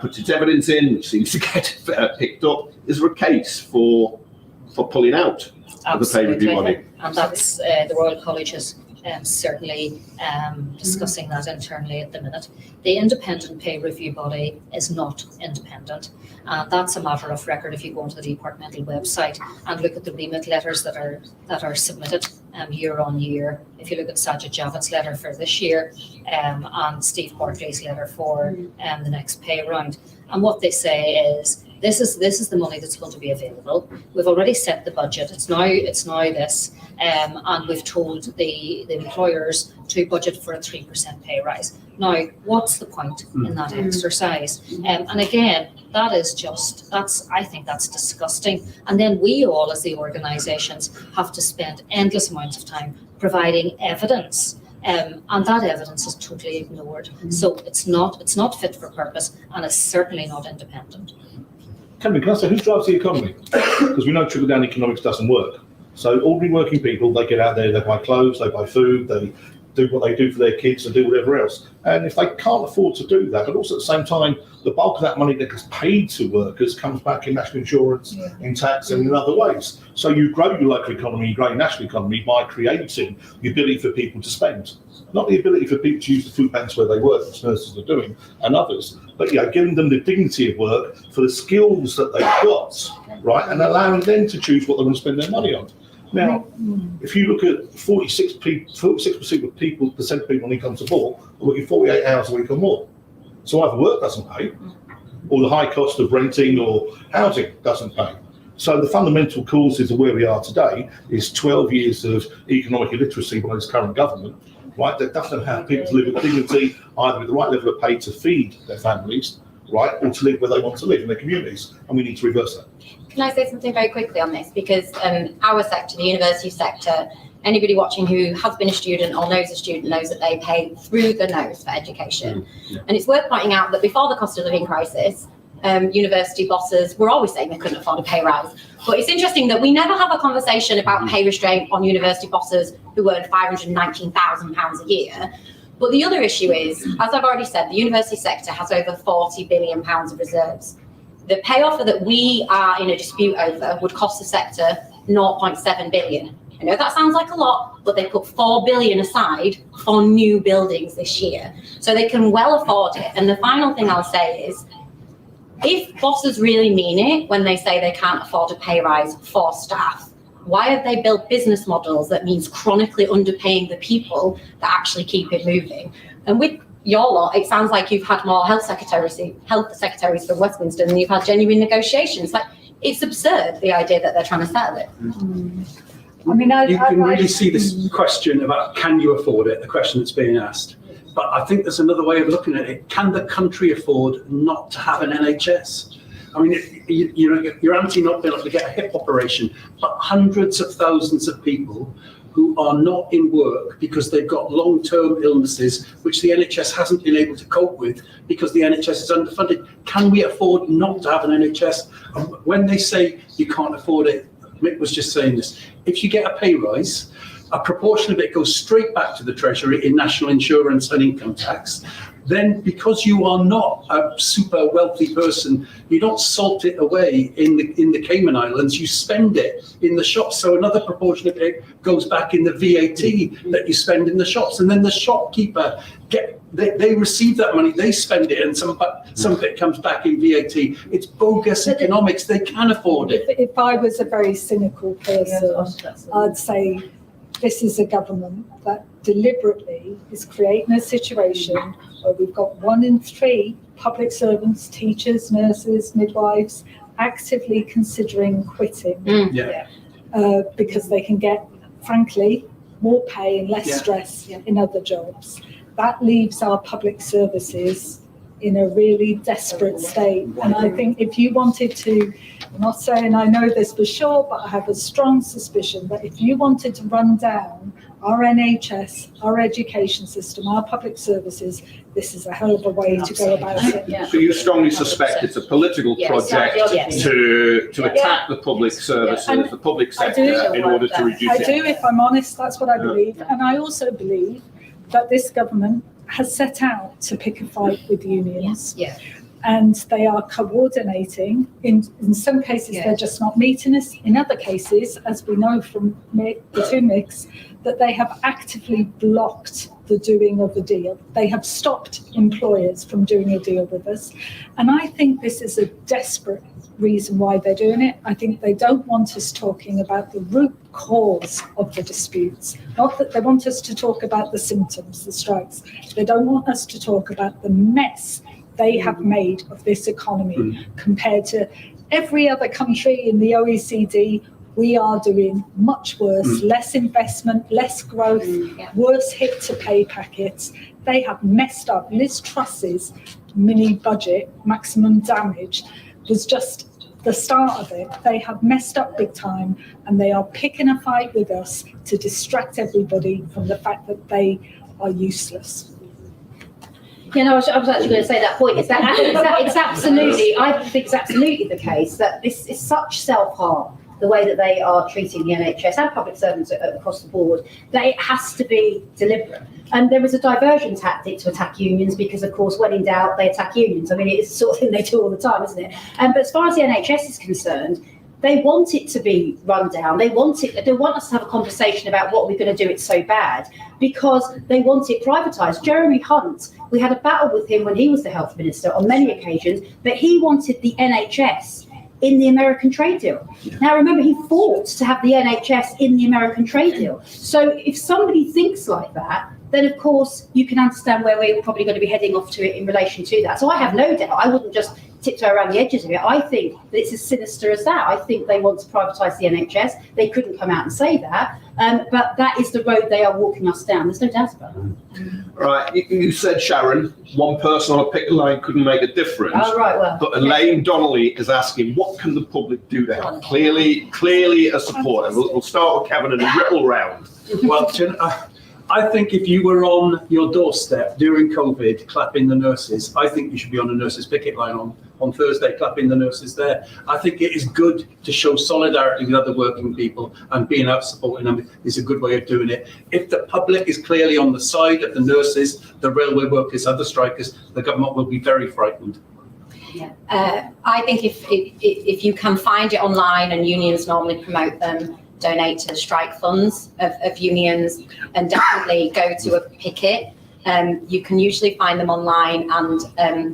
puts its evidence in, which seems to get picked up. Is there a case for pulling out of the peer review body? And that's the Royal College is certainly discussing that internally at the minute. The independent pay review body is not independent. That's a matter of record if you go onto the departmental website and look at the remit letters that are submitted year on year. If you look at Sajid Javid's letter for this year and Steve Barclay's letter for the next pay round, and what they say is this is the money that's going to be available. We've already set the budget. It's now this, and we've told the employers to budget for a 3% pay rise. Now, what's the point in that exercise? And again, I think that's disgusting. And then we all, as the organisations, have to spend endless amounts of time providing evidence. And that evidence is totally ignored. So it's not fit for purpose, and it's certainly not independent. Can I say, who drives the economy? Because we know trickle-down economics doesn't work. So ordinary working people, they get out there, they buy clothes, they buy food, they do what they do for their kids and do whatever else. And if they can't afford to do that, but also at the same time, the bulk of that money that gets paid to workers comes back in national insurance, in tax and in other ways. So you grow your local economy, you grow your national economy by creating the ability for people to spend. Not the ability for people to use the food banks where they work, as nurses are doing, and others, but giving them the dignity of work for the skills that they've got, right, and allowing them to choose what they want to spend their money on. Now, if you look at 46% of people on income support are working 48 hours a week or more. So either work doesn't pay, or the high cost of renting or housing doesn't pay. So the fundamental causes of where we are today is 12 years of economic illiteracy by this current government, right? They have to have people to live with dignity, either with the right level of pay to feed their families, right, or to live where they want to live in their communities, and we need to reverse that. Can I say something very quickly on this? Because our sector, the university sector, anybody watching who has been a student or knows a student knows that they pay through the nose for education. And it's worth pointing out that before the cost of living crisis, university bosses were always saying they couldn't afford a pay rise. But it's interesting that we never have a conversation about pay restraint on university bosses who earn £519,000 a year. But the other issue is, as I've already said, the university sector has over £40 billion of reserves. The pay offer that we are in a dispute over would cost the sector 0.7 billion. I know that sounds like a lot, but they put 4 billion aside for new buildings this year. So they can well afford it. And the final thing I'll say is, if bosses really mean it when they say they can't afford a pay rise for staff, why have they built business models that means chronically underpaying the people that actually keep it moving? And with your lot, it sounds like you've had more health secretaries from Westminster than you've had genuine negotiations. Like, it's absurd, the idea that they're trying to settle it. I mean, you can really see this question about can you afford it, the question that's being asked. But I think there's another way of looking at it. Can the country afford not to have an NHS? I mean, you're anti not being able to get a hip operation, but hundreds of thousands of people who are not in work because they've got long-term illnesses, which the NHS hasn't been able to cope with because the NHS is underfunded. Can we afford not to have an NHS? When they say you can't afford it, Mick was just saying this, if you get a pay rise, a proportion of it goes straight back to the Treasury in national insurance and income tax. Then because you are not a super wealthy person, you don't salt it away in the Cayman Islands, you spend it in the shops. So another proportion of it goes back in the VAT that you spend in the shops. And then the shopkeeper, they receive that money, they spend it, and some of it comes back in VAT. It's bogus economics, they can afford it. If I was a very cynical person, I'd say this is a government that deliberately is creating a situation where we've got 1 in 3 public servants, teachers, nurses, midwives, actively considering quitting because they can get, frankly, more pay and less stress in other jobs. That leaves our public services in a really desperate state. And I think if you wanted to, I'm not saying I know this for sure, but I have a strong suspicion that if you wanted to run down our NHS, our education system, our public services, this is a hell of a way to go about it. So you strongly suspect it's a political project to attack the public services, the public sector, in order to reduce it? I do, if I'm honest, that's what I believe. And I also believe that this government has set out to pick a fight with unions. And they are coordinating. In some cases, they're just not meeting us. In other cases, as we know from the two Micks, that they have actively blocked the doing of a deal. They have stopped employers from doing a deal with us. And I think this is a desperate reason why they're doing it. I think they don't want us talking about the root cause of the disputes. Not that they want us to talk about the symptoms, the strikes. They don't want us to talk about the mess they have made of this economy compared to every other country in the OECD. We are doing much worse, less investment, less growth, worse hit to pay packets. They have messed up. Liz Truss's mini budget, maximum damage, was just the start of it. They have messed up big time, and they are picking a fight with us to distract everybody from the fact that they are useless. I was actually going to say that point. It's absolutely, I think it's absolutely the case that this is such self-harm, the way that they are treating the NHS and public servants across the board, that it has to be deliberate. And there is a diversion tactic to attack unions because, of course, when in doubt, they attack unions. I mean, it's the sort of thing they do all the time, isn't it? But as far as the NHS is concerned, they want it to be run down. They want us to have a conversation about what we're going to do. It's so bad because they want it privatised. Jeremy Hunt, we had a battle with him when he was the health minister on many occasions, but he wanted the NHS in the American trade deal. Now, remember, he fought to have the NHS in the American trade deal. So if somebody thinks like that, then of course you can understand where we're probably going to be heading off to in relation to that. So I have no doubt, I wouldn't just tiptoe around the edges of it. I think that it's as sinister as that. I think they want to privatise the NHS. They couldn't come out and say that, but that is the road they are walking us down. There's no doubt about that. Right, you said, Sharon, one person on a picket line couldn't make a difference. Oh, right, well. But Elaine Donnelly is asking, what can the public do to help? Clearly a supporter. We'll start with Kevin and ripple round. Well, I think if you were on your doorstep during COVID clapping the nurses, I think you should be on a nurses picket line on Thursday clapping the nurses there. I think it is good to show solidarity with other working people, and being out supporting them is a good way of doing it. If the public is clearly on the side of the nurses, the railway workers, other strikers, the government will be very frightened. I think if you can find it online, and unions normally promote them, donate to the strike funds of unions, and definitely go to a picket. You can usually find them online, and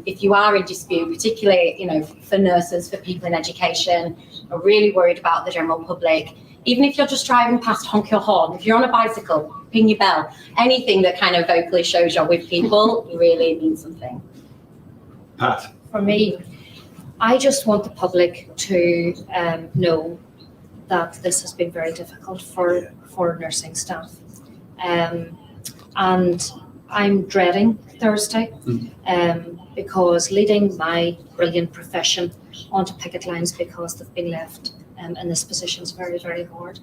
if you are in dispute, particularly for nurses, for people in education, are really worried about the general public, even if you're just driving past, honk your horn. If you're on a bicycle, ping your bell. Anything that kind of vocally shows you're with people really means something. Pat? For me, I just want the public to know that this has been very difficult for nursing staff. And I'm dreading Thursday because leading my brilliant profession onto picket lines because they've been left in this position is very, very hard.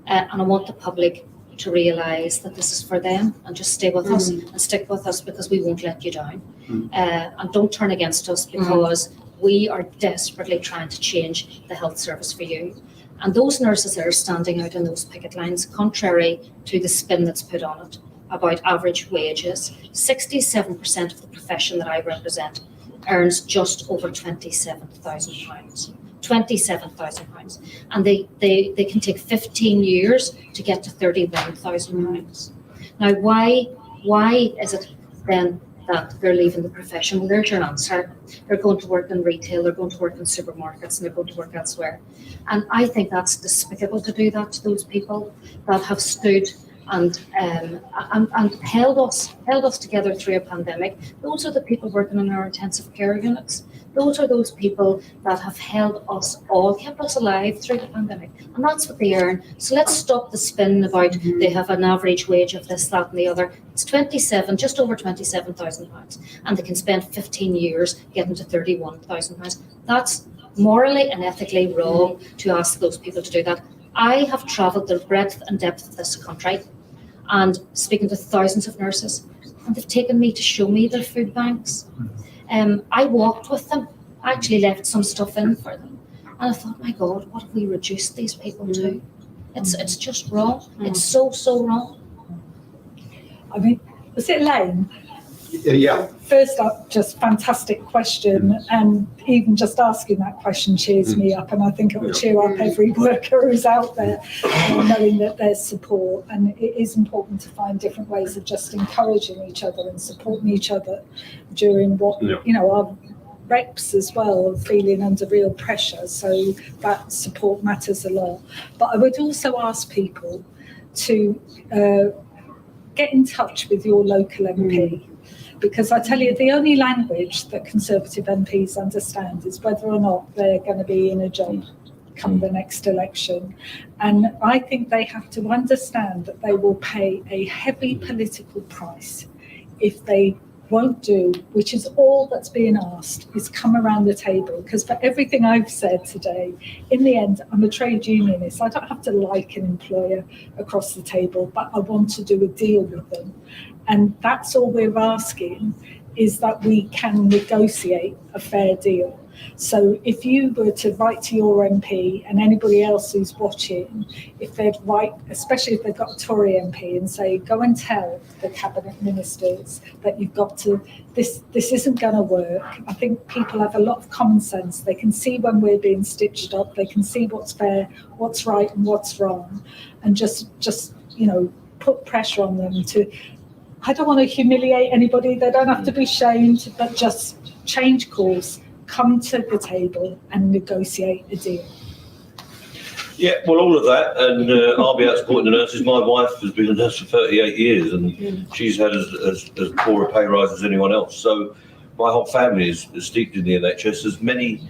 And I want the public to realise that this is for them, and just stay with us and stick with us, because we won't let you down. And don't turn against us, because we are desperately trying to change the health service for you. And those nurses that are standing out on those picket lines, contrary to the spin that's put on it about average wages, 67% of the profession that I represent earns just over £27,000. £27,000, and they can take 15 years to get to £31,000. Now, why is it then that they're leaving the profession? Well, there's your answer. They're going to work in retail, they're going to work in supermarkets, and they're going to work elsewhere. And I think that's despicable to do that to those people that have stood and held us together through a pandemic. Those are the people working in our intensive care units. Those are those people that have held us all, kept us alive through the pandemic. And that's what they earn. So let's stop the spin about they have an average wage of this, that, and the other. It's just over £27,000. And they can spend 15 years getting to £31,000. That's morally and ethically wrong to ask those people to do that. I have travelled the breadth and depth of this country and speaking to thousands of nurses, and they've taken me to show me their food banks. I walked with them. I actually left some stuff in for them. And I thought, my God, what have we reduced these people to? It's just wrong. It's so wrong. I mean, was it Elaine? Yeah. First up, just fantastic question, and even just asking that question cheers me up, and I think it will cheer up every worker who's out there, knowing that there's support. And it is important to find different ways of just encouraging each other and supporting each other during what our reps as well are feeling under real pressure. So that support matters a lot. But I would also ask people to get in touch with your local MP. Because I tell you, the only language that Conservative MPs understand is whether or not they're going to be in a job come the next election. And I think they have to understand that they will pay a heavy political price if they won't do, which is all that's being asked, is come around the table. Because for everything I've said today, in the end, I'm a trade unionist. I don't have to like an employer across the table, but I want to do a deal with them. And that's all we're asking, is that we can negotiate a fair deal. So if you were to write to your MP and anybody else who's watching, if they'd write, especially if they've got a Tory MP, and say, go and tell the cabinet ministers that you've got to, this isn't going to work. I think people have a lot of common sense. They can see when we're being stitched up. They can see what's fair, what's right and what's wrong. And just put pressure on them to, I don't want to humiliate anybody. They don't have to be shamed, but just change course, come to the table and negotiate a deal. Yeah, well, all of that, and I'll be out supporting the nurses. My wife has been a nurse for 38 years, and she's had as poor a pay rise as anyone else. So my whole family is steeped in the NHS, as many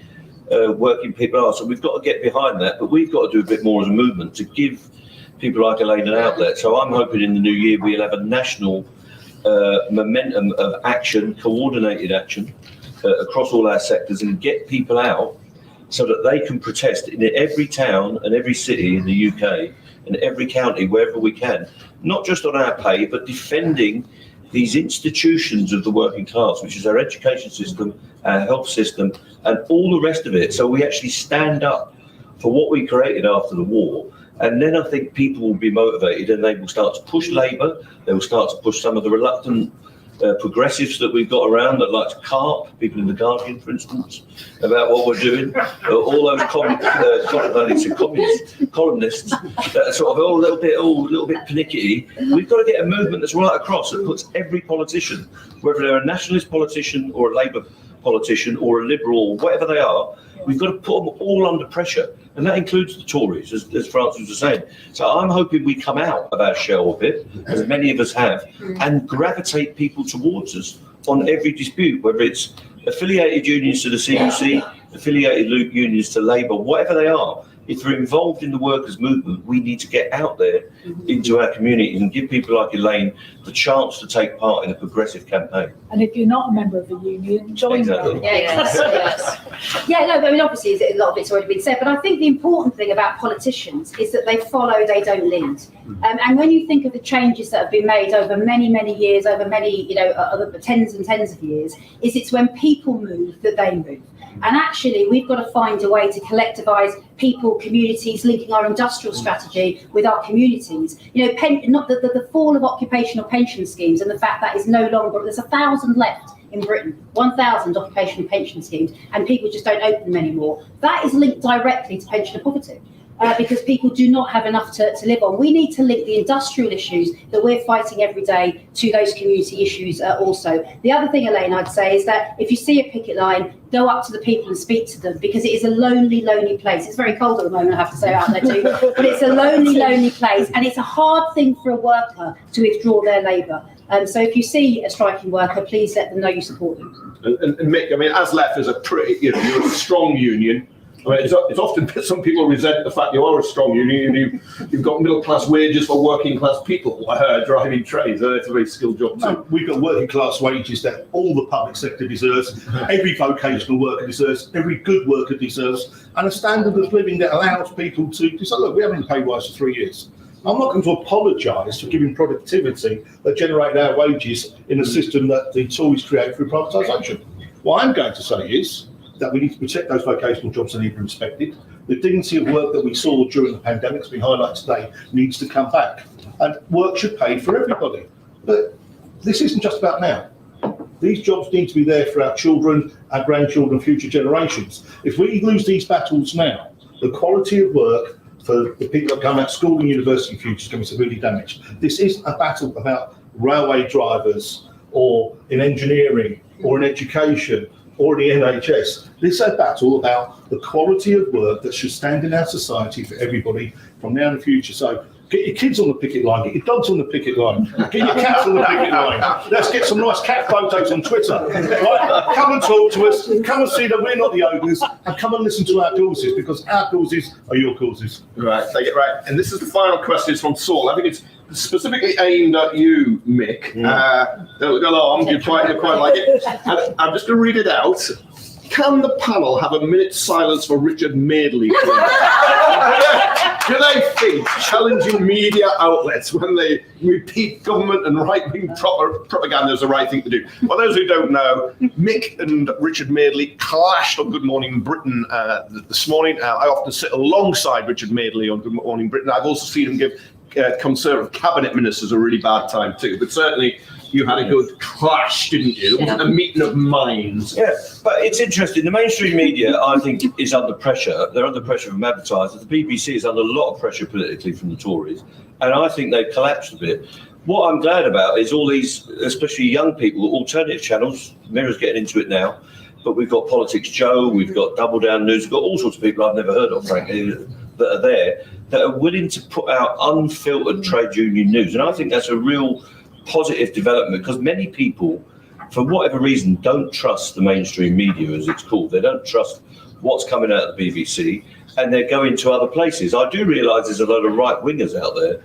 working people are. So we've got to get behind that, but we've got to do a bit more as a movement to give people like Elaine an outlet. So I'm hoping in the new year we'll have a national momentum of action, coordinated action across all our sectors, and get people out so that they can protest in every town and every city in the UK and every county, wherever we can, not just on our pay, but defending these institutions of the working class, which is our education system, our health system, and all the rest of it. So we actually stand up for what we created after the war. And then I think people will be motivated, and they will start to push Labour. They will start to push some of the reluctant progressives that we've got around that like to carp, people in the Guardian, for instance, about what we're doing. All those columnists that are sort of a little bit panicky. We've got to get a movement that's right across that puts every politician, whether they're a nationalist politician or a Labour politician or a Liberal, or whatever they are, we've got to put them all under pressure. And that includes the Tories, as Francis was saying. So I'm hoping we come out of our shell a bit, as many of us have, and gravitate people towards us on every dispute, whether it's affiliated unions to the CUC, affiliated unions to Labour, whatever they are. If we're involved in the workers' movement, we need to get out there into our community and give people like Elaine the chance to take part in a progressive campaign. And if you're not a member of the union, join them. Yeah, no, I mean, obviously a lot of it's already been said, but I think the important thing about politicians is that they follow, they don't lead. And when you think of the changes that have been made over many, many years, over many, over tens and tens of years, it's when people move that they move. And actually, we've got to find a way to collectivise people, communities, linking our industrial strategy with our communities. Not the fall of occupational pension schemes and the fact that is no longer, there's 1,000 left in Britain, 1,000 occupational pension schemes, and people just don't open them anymore. That is linked directly to pensioner poverty. Because people do not have enough to live on. We need to link the industrial issues that we're fighting every day to those community issues also. The other thing, Elaine, I'd say is that if you see a picket line, go up to the people and speak to them, because it is a lonely, lonely place. It's very cold at the moment, I have to say, out there too, but it's a lonely, lonely place, and it's a hard thing for a worker to withdraw their labour. So if you see a striking worker, please let them know you support them. And Mick, I mean, as left as a pretty, you're a strong union. I mean, it's often some people resent the fact you are a strong union and you've got middle class wages for working class people driving trades. It's a very skilled job too. No, we've got working class wages that all the public sector deserves, every vocational worker deserves, every good worker deserves, and a standard of living that allows people to decide, look, we haven't been paid rise for 3 years. I'm not going to apologise for giving productivity that generated our wages in a system that the Tories create through privatisation. What I'm going to say is that we need to protect those vocational jobs that need to be respected. The dignity of work that we saw during the pandemic, has been highlighted today, needs to come back. And work should pay for everybody. But this isn't just about now. These jobs need to be there for our children, our grandchildren, future generations. If we lose these battles now, the quality of work for the people that come out of school and university future is going to be severely damaged. This isn't a battle about railway drivers or in engineering or in education or the NHS. This is a battle about the quality of work that should stand in our society for everybody from now in the future. So get your kids on the picket line, get your dogs on the picket line, get your cats on the picket line. Let's get some nice cat photos on Twitter. Right? Come and talk to us, come and see that we're not the owners, and come and listen to our causes, because our causes are your causes. Right, take it right. And this is the final question. It's from Saul. I think it's specifically aimed at you, Mick. Don't go long, you quite like it. And I'm just going to read it out. Can the panel have a minute's silence for Richard Madeley? Do they think challenging media outlets when they repeat government and right-wing propaganda is the right thing to do? For those who don't know, Mick and Richard Madeley clashed on Good Morning Britain this morning. I often sit alongside Richard Madeley on Good Morning Britain. I've also seen him give Conservative cabinet ministers a really bad time too, but certainly you had a good clash, didn't you? It wasn't a meeting of minds. Yeah, but it's interesting. The mainstream media, I think, is under pressure. They're under pressure from advertisers. The BBC is under a lot of pressure politically from the Tories, and I think they've collapsed a bit. What I'm glad about is all these, especially young people, alternative channels. Mirror's getting into it now, but we've got Politics Joe, we've got Double Down News, we've got all sorts of people I've never heard of, frankly, that are there, that are willing to put out unfiltered trade union news. And I think that's a real positive development, because many people for whatever reason, don't trust the mainstream media, as it's called. They don't trust what's coming out of the BBC, and they're going to other places. I do realise there's a lot of right-wingers out there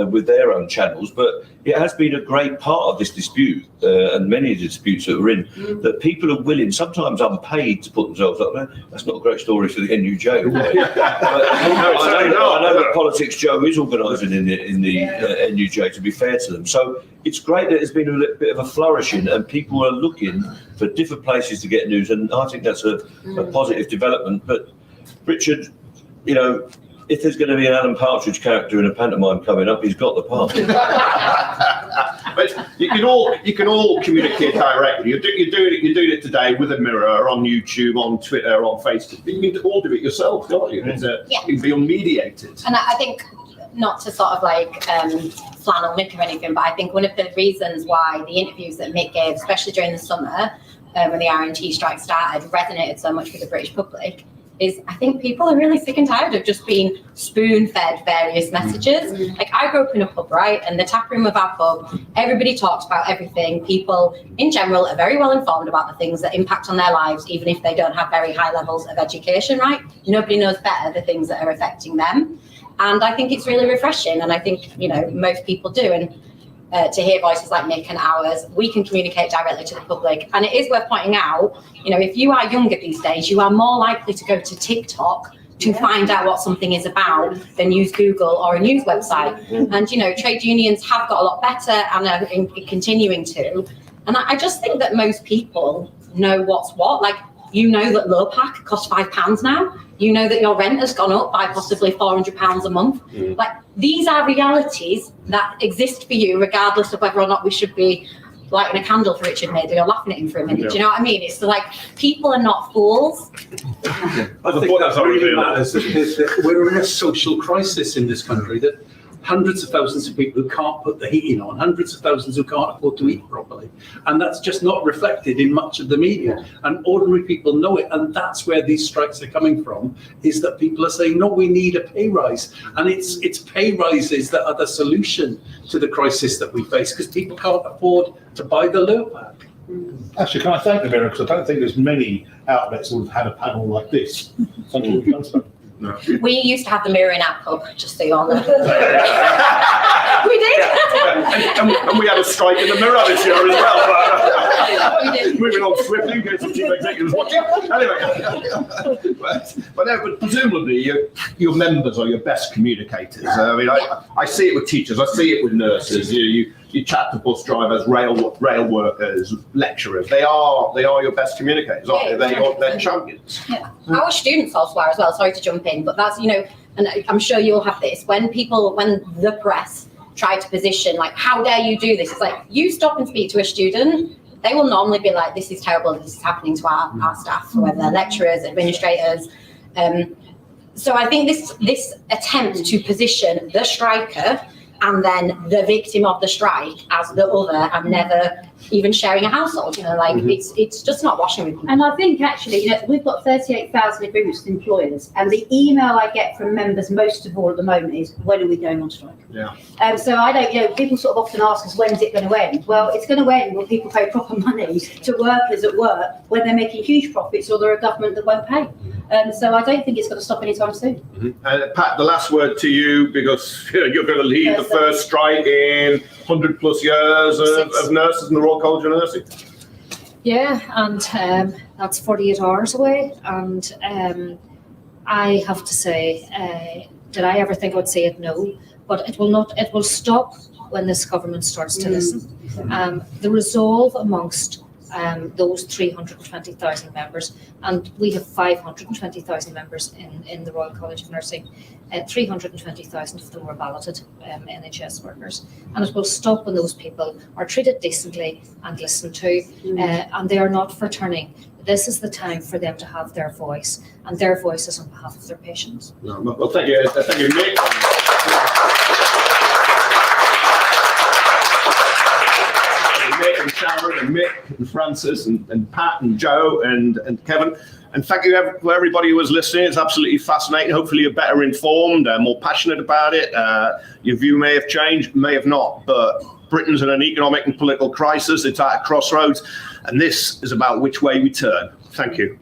with their own channels, but it has been a great part of this dispute, and many of the disputes that we're in, that people are willing, sometimes unpaid, to put themselves up there. That's not a great story for the NUJ. I know that Politics Joe is organising in the NUJ, to be fair to them. So it's great that there's been a little bit of a flourishing, and people are looking for different places to get news, and I think that's a positive development. But Richard, you know, if there's going to be an Alan Partridge character in a pantomime coming up, he's got the part. But you can all communicate directly. You're doing it today with a mirror, on YouTube, on Twitter, on Facebook. You can all do it yourself, can't you? You can be unmediated. And I think, not to sort of like flannel Mick or anything, but I think one of the reasons why the interviews that Mick gave, especially during the summer when the RNT strike started, resonated so much with the British public, is I think people are really sick and tired of just being spoon-fed various messages. Like, I grew up in a pub, right? And the tap room of our pub, everybody talks about everything. People in general are very well informed about the things that impact on their lives, even if they don't have very high levels of education, right? Nobody knows better the things that are affecting them. And I think it's really refreshing. And I think, you know, most people do. And to hear voices like Mick and ours, we can communicate directly to the public. And it is worth pointing out, you know, if you are younger these days, you are more likely to go to TikTok to find out what something is about than use Google or a news website. And, you know, trade unions have got a lot better and are continuing to. And I just think that most people know what's what. Like, you know that low pack costs £5 now. You know that your rent has gone up by possibly £400 a month. Like, these are realities that exist for you, regardless of whether or not we should be lighting a candle for Richard Madeley or laughing at him for a minute. Do you know what I mean? It's like, people are not fools. I think that really matters, because we're in a social crisis in this country, that hundreds of thousands of people who can't put the heating on, hundreds of thousands who can't afford to eat properly. And that's just not reflected in much of the media. And ordinary people know it. And that's where these strikes are coming from, is that people are saying, no, we need a pay rise. And it's pay rises that are the solution to the crisis that we face, because people can't afford to buy the low pack. Actually, can I thank the Mirror, because I don't think there's many outlets that have had a panel like this. Thank you for done. No. We used to have the Mirror in our pub, just so you all know. We did. and we had a strike in the Mirror this year as well. We did. Moving on swiftly in case some chief executives watching. Anyway, but presumably your members are your best communicators. I mean, I see it with teachers. I see it with nurses. You chat to bus drivers, rail workers, lecturers. They are your best communicators, aren't they? They're champions. Yeah. Our students also are as well. Sorry to jump in, but that's, you know, and I'm sure you'll have this, when the press try to position, like, how dare you do this? It's like, you stop and speak to a student, they will normally be like, this is terrible, this is happening to our staff, whether they're lecturers, administrators. So I think this attempt to position the striker and then the victim of the strike as the other, and never even sharing a household, you know, like, it's just not washing with people. And I think, actually, you know, we've got 38,000 agreements with employers, and the email I get from members most of all at the moment is, when are we going on strike? Yeah. So I don't, you know, people sort of often ask us, when's it going to end? Well, it's going to end when people pay proper money to workers at work, when they're making huge profits, or they're a government that won't pay. So I don't think it's going to stop anytime soon. Pat, the last word to you, because you're going to lead the first strike in 100 plus years of nurses in the Royal College of Nursing. Yeah, and that's 48 hours away. And I have to say, did I ever think I would say it? No, but it will not. It will stop when this government starts to listen. The resolve amongst those 320,000 members, and we have 520,000 members in the Royal College of Nursing. 320,000 of them were balloted NHS workers, and it will stop when those people are treated decently and listened to, and they are not for turning. This is the time for them to have their voice, and their voice is on behalf of their patients. Well, thank you, Mick. Mick and Sharon and Mick and Francis and Pat and Joe and Kevin. And thank you for everybody who was listening. It's absolutely fascinating. Hopefully you're better informed, more passionate about it. Your view may have changed, may have not, but Britain's in an economic and political crisis. It's at a crossroads. And this is about which way we turn. Thank you.